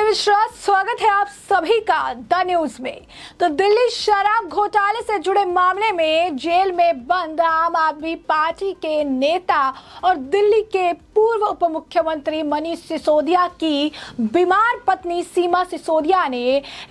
मिश्रा, स्वागत है आप सभी का द न्यूज में। तो दिल्ली शराब घोटाले से जुड़े मामले में जेल में बंद आम आदमी पार्टी के नेता और दिल्ली के पूर्व उप मुख्यमंत्री मनीष सिसोदिया की बीमार पत्नी सीमा सिसोदिया ने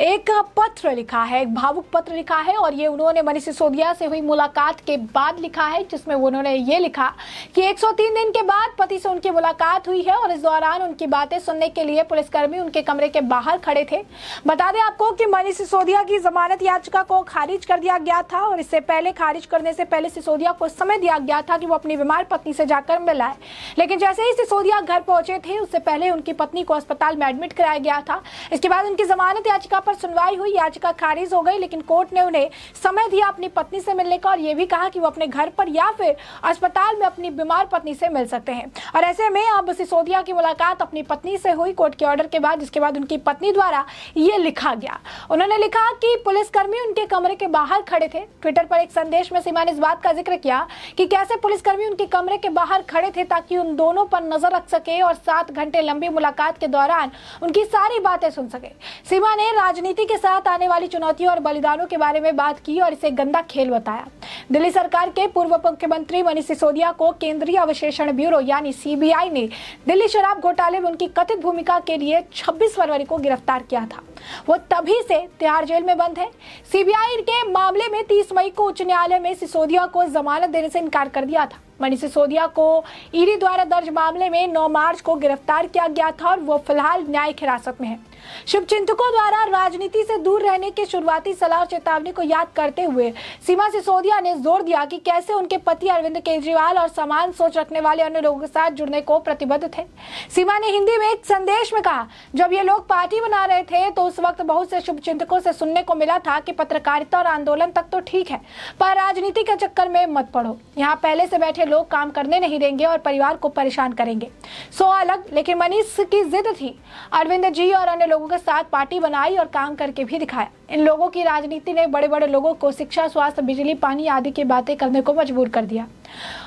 एक पत्र लिखा है, एक भावुक पत्र लिखा है। और ये उन्होंने मनीष सिसोदिया से हुई मुलाकात के बाद लिखा है, जिसमें उन्होंने ये लिखा कि 103 दिन के बाद पति से उनकी मुलाकात हुई है और इस दौरान उनकी बातें सुनने के लिए पुलिसकर्मी उनके कमरे के बाहर खड़े थे। बता दें आपको कि मनीष सिसोदिया की जमानत याचिका को खारिज कर दिया गया था और इससे पहले खारिज करने से पहले सिसोदिया को समय दिया गया था कि वो अपनी बीमार पत्नी से जाकर मिलाए। लेकिन जैसे ही सिसोदिया घर पहुंचे थे, उससे पहले उनकी पत्नी को अस्पताल में एडमिट कराया गया था। इसके बाद उनकी जमानत याचिका पर सुनवाई हुई, याचिका खारिज हो गई, लेकिन कोर्ट ने उन्हें समय दिया अपनी पत्नी से मिलने का और ये भी कहा कि वो अपने घर पर या फिर अस्पताल में अपनी बीमार पत्नी से मिल सकते हैं। और ऐसे में अब सिसोदिया की मुलाकात अपनी पत्नी से हुई कोर्ट के ऑर्डर के बाद, जिसके बाद उनकी पत्नी द्वारा ये लिखा गया। उन्होंने लिखा कि पुलिसकर्मी उनके कमरे के बाहर खड़े थे। ट्विटर पर एक संदेश में सीमा ने इस बात का जिक्र किया कि कैसे पुलिसकर्मी उनके कमरे के बाहर खड़े थे ताकि उन दोनों पर नजर रख सके और 7 घंटे लंबी मुलाकात के दौरान उनकी सारी बातें सुन सके। सीमा ने राजनीति के साथ आने वाली चुनौतियों और बलिदानों के बारे में बात की और इसे गंदा खेल बताया। दिल्ली सरकार के पूर्व मुख्यमंत्री मनीष सिसोदिया को केंद्रीय अवशेषण ब्यूरो यानी सीबीआई ने दिल्ली शराब घोटाले में उनकी कथित भूमिका के लिए 26 फरवरी को गिरफ्तार किया था। वो तभी से तिहाड़ जेल में बंद है। सीबीआई के मामले में 30 मई को उच्च न्यायालय में सिसोदिया को जमानत देने से इनकार कर दिया था। मनीष सिसोदिया को ईडी द्वारा दर्ज मामले में 9 मार्च को गिरफ्तार किया गया था और वो फिलहाल न्यायिक हिरासत में है। शुभचिंतकों द्वारा राजनीति से दूर रहने की शुरुआती सलाह और चेतावनी को याद करते हुए सीमा सिसोदिया ने जोर दिया कि कैसे उनके पति अरविंद केजरीवाल और समान सोच रखने वाले अन्य लोगों के साथ जुड़ने को प्रतिबद्ध थे। सीमा ने हिंदी में एक संदेश में कहा, जब ये लोग पार्टी बना रहे थे तो उस वक्त बहुत से शुभचिंतकों से सुनने को मिला था कि पत्रकारिता और आंदोलन तक तो ठीक है, पर राजनीति के चक्कर में मत पड़ो। यहाँ पहले से बैठे लोग काम करने नहीं देंगे और परिवार को परेशान करेंगे। सो अलग, लेकिन मनीष की जिद थी। अरविंद जी और अन्य लोगों के साथ पार्टी बनाई और काम करके भी दिखाया। इन लोगों की राजनीति ने बड़े बड़े लोगों को शिक्षा, स्वास्थ्य, बिजली, पानी आदि की बातें करने को मजबूर कर दिया।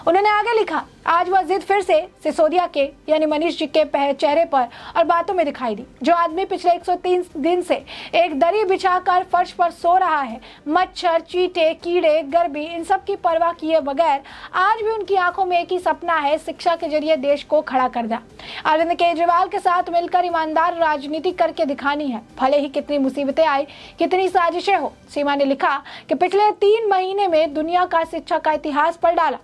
उन्होंने आगे लिखा, आज वह जिद फिर से सिसोदिया के यानी मनीष जी के चेहरे पर और बातों में दिखाई दी। जो आदमी पिछले 103 दिन से एक दरी बिछाकर फर्श पर सो रहा है, मच्छर, चींटे, कीड़े, गर्मी, इन सब की परवाह किए बगैर आज भी उनकी आंखों में एक ही सपना है, शिक्षा के जरिए देश को खड़ा कर दिया। अरविंद केजरीवाल के साथ मिलकर ईमानदार राजनीति करके दिखानी है, भले ही कितनी मुसीबतें आए, कितनी साजिशें हो। सीमा ने लिखा कि पिछले 3 महीने में दुनिया का शिक्षा का इतिहास पलट डाला।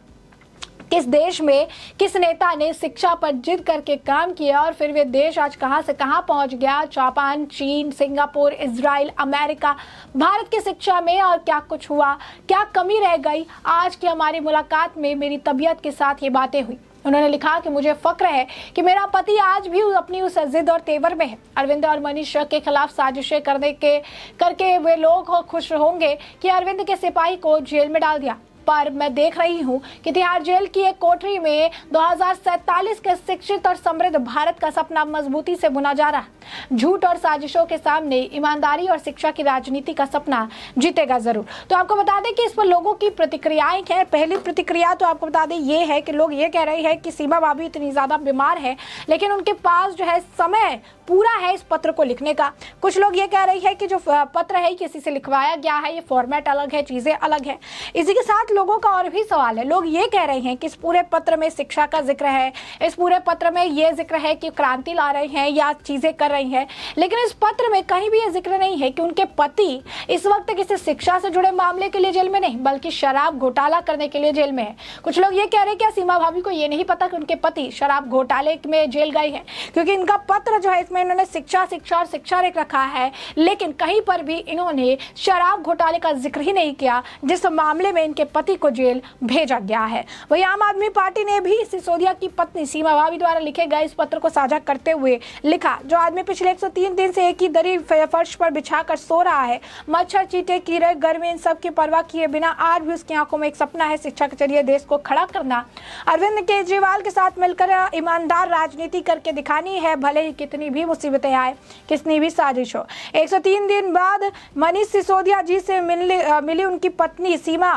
किस देश में किस नेता ने शिक्षा पर जिद करके काम किया और फिर वे देश आज कहां से कहां पहुंच गया। जापान, चीन, सिंगापुर, इजराइल, अमेरिका, भारत की शिक्षा में और क्या कुछ हुआ, क्या कमी रह गई। आज की हमारी मुलाकात में मेरी तबीयत के साथ ये बातें हुई। उन्होंने लिखा कि मुझे फक्र है कि मेरा पति आज भी अपनी उस जिद और तेवर में है। अरविंद और मनीष के खिलाफ साजिशें करके वे लोग खुश होंगे कि अरविंद के सिपाही को जेल में डाल दिया, पर मैं देख रही हूं कि तिहाड़ जेल की एक कोठरी में 2047 के शिक्षित और समृद्ध भारत का सपना मजबूती से बुना जा रहा है। झूठ और साजिशों के सामने ईमानदारी और शिक्षा की राजनीति का सपना जीतेगा जरूर। तो आपको बता दें कि इस पर लोगों की प्रतिक्रियाएं हैं। पहली प्रतिक्रिया तो आपको बता दें ये है कि लोग ये कह रहे हैं कि सीमा भाभी इतनी ज्यादा बीमार है, लेकिन उनके पास जो है समय पूरा है इस पत्र को लिखने का। कुछ लोग ये कह रही है कि जो पत्र है किसी से लिखवाया गया है, ये फॉर्मेट अलग है, चीजें अलग है। इसी के साथ लोगों का और भी सवाल है। लोग ये कह रहे हैं कि इस पूरे पत्र में शिक्षा का जिक्र है, इस पूरे पत्र में ये जिक्र है कि क्रांति ला रहे हैं या चीजें कर रही हैं, लेकिन इस पत्र में कहीं भी ये जिक्र नहीं है कि उनके पति इस वक्त किसी शिक्षा से जुड़े मामले के लिए जेल में नहीं, बल्कि शराब घोटाला करने के लिए जेल में है। कुछ लोग ये कह रहे हैं कि सीमा भाभी को ये नहीं पता कि उनके पति शराब घोटाले में जेल गए हैं, क्योंकि इनका पत्र जो है इसमें इन्होंने शिक्षा शिक्षा और शिक्षा लिख रखा है, लेकिन कहीं पर भी इन्होंने शराब घोटाले का जिक्र ही नहीं किया जिस मामले में इनके पति को जेल भेजा गया है। वही आम आदमी पार्टी ने भी सिसोदिया की पत्नी सीमा भाभी द्वारा लिखे गए इस पत्र को साझा करते हुए लिखा, जो आदमी पिछले 103 दिन से एक ही दरी फर्श पर बिछाकर सो रहा है, मच्छर, चींटे, कीड़े, गर्मी, इन सब की परवाह किए बिना आज भी उसकी आंखों में एक सपना है, शिक्षा के जरिए देश को खड़ा करना। अरविंद केजरीवाल के साथ मिलकर ईमानदार राजनीति करके दिखानी है, भले ही कितनी भी मुसीबतें आए, कितनी भी साजिश हो। 103 दिन बाद मनीष सिसोदिया जी से मिली उनकी पत्नी सीमा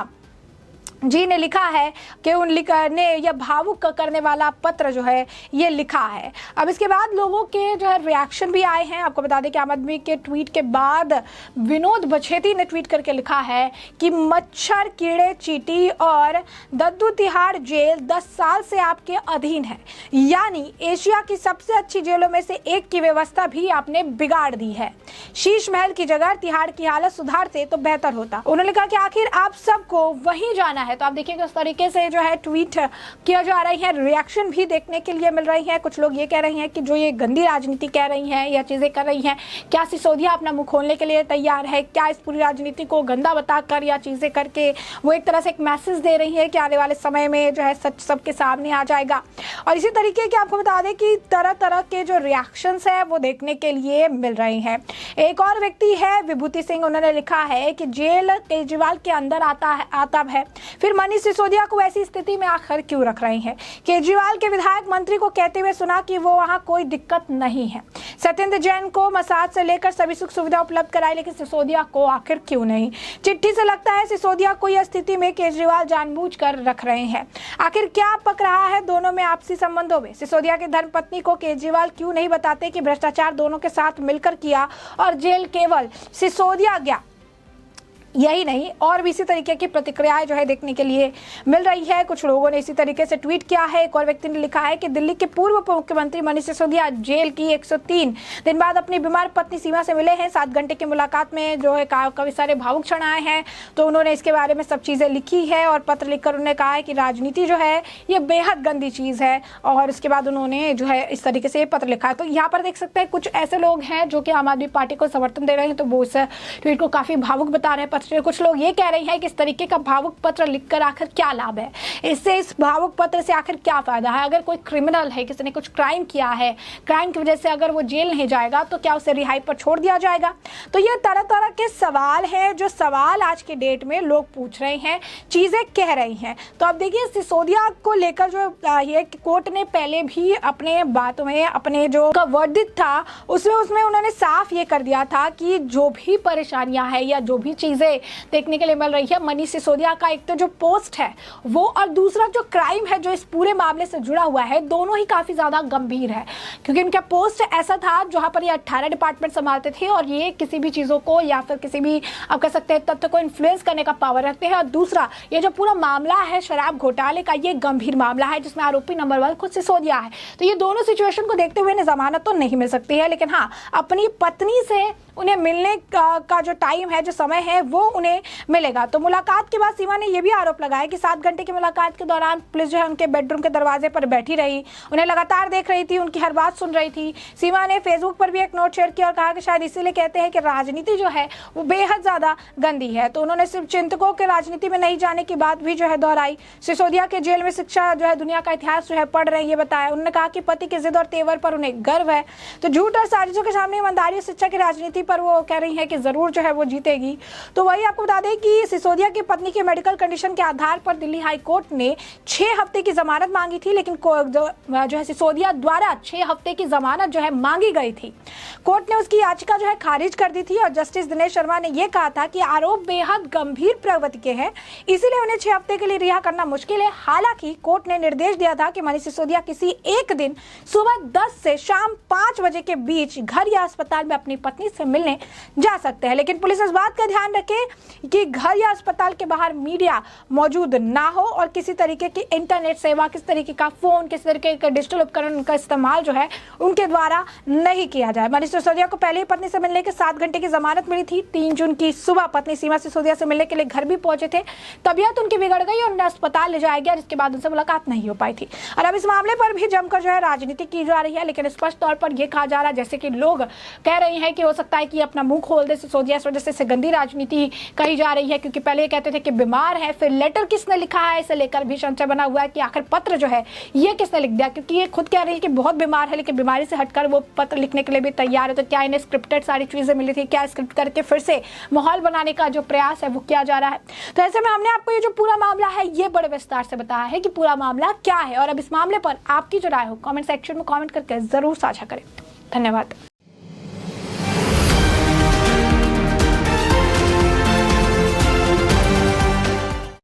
जी ने लिखा है कि उन लिखने यह भावुक करने वाला पत्र जो है ये लिखा है। अब इसके बाद लोगों के जो है रिएक्शन भी आए हैं। आपको बता दें कि आम आदमी के ट्वीट के बाद विनोद बछेती ने ट्वीट करके लिखा है कि मच्छर, कीड़े, चींटी और दद्दू तिहाड़ जेल 10 साल से आपके अधीन है, यानी एशिया की सबसे अच्छी जेलों में से एक की व्यवस्था भी आपने बिगाड़ दी है। शीश महल की जगह तिहाड़ की हालत सुधारते तो बेहतर होता। उन्होंने कहा कि आखिर आप सबको वहीं जाना है। तो आप देखिए किस तरीके से जो है ट्वीट किया जा रही है, रिएक्शन भी देखने के लिए मिल रही है। कुछ लोग ये कह रहे हैं कि जो ये गंदी राजनीति कह रही हैं या चीजें कर रही हैं, क्या सिसोदिया अपना मुंह खोलने के लिए तैयार है? क्या इस पूरी राजनीति को गंदा बताकर या चीजें करके वो एक तरह से एक मैसेज दे रही है कि आने वाले समय में जो है सच सबके सामने आ जाएगा? और इसी तरीके के आपको बता दें कि तरह तरह के जो रिएक्शंस है वो देखने के लिए मिल रही हैं। एक और व्यक्ति है विभूति सिंह, उन्होंने लिखा है कि जेल केजरीवाल के अंदर आता है, फिर मनीष सिसोदिया को ऐसी स्थिति में आखिर क्यों रख रहे हैं? केजरीवाल के विधायक मंत्री को कहते हुए सुना कि वो वहां कोई दिक्कत नहीं है। सत्येंद्र जैन को मसाज से लेकर सभी सुख सुविधा उपलब्ध कराई, लेकिन सिसोदिया को आखिर क्यों नहीं? चिट्ठी से लगता है सिसोदिया को यह स्थिति में केजरीवाल जानबूझकर रख रहे हैं। आखिर क्या पक रहा है दोनों में आपसी संबंधों में? सिसोदिया की धर्मपत्नी को केजरीवाल क्यों नहीं बताते कि भ्रष्टाचार दोनों के साथ मिलकर किया और जेल केवल सिसोदिया गया? यही नहीं, और भी इसी तरीके की प्रतिक्रियाएं जो है देखने के लिए मिल रही है। कुछ लोगों ने इसी तरीके से ट्वीट किया है। एक और व्यक्ति ने लिखा है कि दिल्ली के पूर्व उप मुख्यमंत्री मनीष सिसोदिया जेल की 103 दिन बाद अपनी बीमार पत्नी सीमा से मिले हैं। 7 घंटे की मुलाकात में जो है काफी सारे भावुक क्षण आए हैं, तो उन्होंने इसके बारे में सब चीजें लिखी है और पत्र लिखकर उन्होंने कहा है कि राजनीति जो है ये बेहद गंदी चीज है, और इसके बाद उन्होंने जो है इस तरीके से पत्र लिखा है। तो यहाँ पर देख सकते हैं कुछ ऐसे लोग हैं जो कि आम आदमी पार्टी को समर्थन दे रहे हैं, तो वो इस ट्वीट को काफी भावुक बता रहे हैं। कुछ लोग ये कह रहे हैं कि इस तरीके का भावुक पत्र लिखकर आखिर क्या लाभ है, इससे इस भावुक पत्र से आखिर क्या फायदा है? अगर कोई क्रिमिनल है, किसी ने कुछ क्राइम किया है, क्राइम की वजह से अगर वो जेल नहीं जाएगा तो क्या उसे रिहाई पर छोड़ दिया जाएगा? तो ये तरह तरह के सवाल हैं, जो सवाल आज के डेट में लोग पूछ रहे हैं, चीजें कह रही हैं। तो अब देखिए सिसोदिया को लेकर जो ये कोर्ट ने पहले भी अपने बातों में अपने जो वर्डिक्ट था उसमें उन्होंने साफ ये कर दिया था कि जो भी परेशानियां हैं या जो भी चीजें देखने के लिए मिल रही है, मनीष सिसोदिया का एक तो जो पोस्ट है वो, और दूसरा जो क्राइम है जो इस पूरे मामले से जुड़ा हुआ है, दोनों ही काफी ज्यादा गंभीर है। क्योंकि उनका पोस्ट ऐसा था जहां पर ये 18 डिपार्टमेंट संभालते थे और ये किसी भी चीजों को या फिर किसी भी आप कह सकते हैं तथ्य को इन्फ्लुएंस करने का पावर रखते हैं। और दूसरा ये जो पूरा मामला है शराब घोटाले का, ये गंभीर मामला है जिसमें आरोपी नंबर 1 खुद सिसोदिया है। तो ये दोनों सिचुएशन को देखते हुए जमानत तो नहीं मिल सकती है, लेकिन हाँ अपनी पत्नी से उन्हें मिलने का जो टाइम है, जो समय है, वो उन्हें मिलेगा। तो मुलाकात के बाद सीमा ने यह भी आरोप लगाया कि 7 घंटे की मुलाकात के दौरान पुलिस जो है उनके बेडरूम के दरवाजे पर बैठी रही, उन्हें लगातार देख रही थी, उनकी हर बात सुन रही थी। सीमा ने फेसबुक पर भी एक नोट शेयर किया और कहा कि शायद इसीलिए कहते हैं कि राजनीति जो है वो बेहद ज्यादा गंदी है। तो उन्होंने सिर्फ चिंतकों के राजनीति में नहीं जाने की बात भी जो है दोहराई। सिसोदिया के जेल में शिक्षा जो है दुनिया का इतिहास जो है पढ़ रहे हैं, ये बताया। उन्होंने कहा कि पति की जिद और तेवर पर उन्हें गर्व है। तो झूठ और साजिशों के सामने ईमानदारी और शिक्षा की राजनीति पर वो कह रही है कि जरूर जो है वो जीतेगी। तो वही आपको बता दें कि सिसोदिया की पत्नी के मेडिकल कंडीशन के आधार पर दिल्ली हाई कोर्ट ने 6 हफ्ते की जमानत मांगी थी, लेकिन जो है सिसोदिया द्वारा 6 हफ्ते की जमानत जो है मांगी गई थी। कोर्ट ने उसकी याचिका जो है खारिज कर दी थी और जस्टिस दिनेश शर्मा ने यह कहा था कि आरोप बेहद गंभीर प्रकृति के हैं, इसीलिए उन्हें 6 हफ्ते के लिए रिहा करना मुश्किल है। हालांकि कोर्ट ने निर्देश दिया था कि मनीष सिसोदिया किसी एक दिन सुबह 10 से शाम 5 बजे के बीच घर या अस्पताल में अपनी पत्नी से मिलने जा सकते हैं, लेकिन पुलिस इस बात का ध्यान रखे कि घर या अस्पताल के बाहर मीडिया मौजूद ना हो और किसी तरीके की इंटरनेट सेवा, किसी तरीके का फोन, किसी तरीके का डिजिटल उपकरण का इस्तेमाल जो है उनके द्वारा नहीं किया जाए। मनीष सिसोदिया को पहले ही पत्नी से मिलने के 7 घंटे की जमानत मिली थी। 3 जून की सुबह पत्नी सीमा सिसोदिया से मिलने के लिए घर भी पहुंचे थे। तबीयत उनकी बिगड़ गई और उन्हें अस्पताल ले जाया गया, जिसके बाद उनसे मुलाकात नहीं हो पाई थी। और अब इस मामले पर भी जमकर जो है राजनीति की जा रही है, लेकिन स्पष्ट तौर पर यह कहा जा रहा है जैसे कि लोग कह रहे हैं कि हो सकता है कि अपना मुंह खोल दे सिसोदिया, इस वजह से गंदी राजनीति कही जा रही है। क्योंकि पहले ये कहते थे कि बीमार है, फिर लेटर किसने लिखा है इसे लेकर भी संशय बना हुआ है कि आखिर पत्र जो है ये किसने लिख दिया, क्योंकि ये खुद कह रही है कि बहुत बीमार है, लेकिन बीमारी से हटकर वो पत्र लिखने के लिए भी तैयार है। तो क्या इन्हें स्क्रिप्टेड सारी चीजें मिली थी, क्या स्क्रिप्ट करके फिर से माहौल बनाने का जो प्रयास है वो किया जा रहा है? तो ऐसे में हमने आपको ये जो पूरा मामला है ये बड़े विस्तार से बताया है कि पूरा मामला क्या है, और अब इस मामले पर आपकी जो राय हो कमेंट सेक्शन में कमेंट करके जरूर साझा करें। धन्यवाद।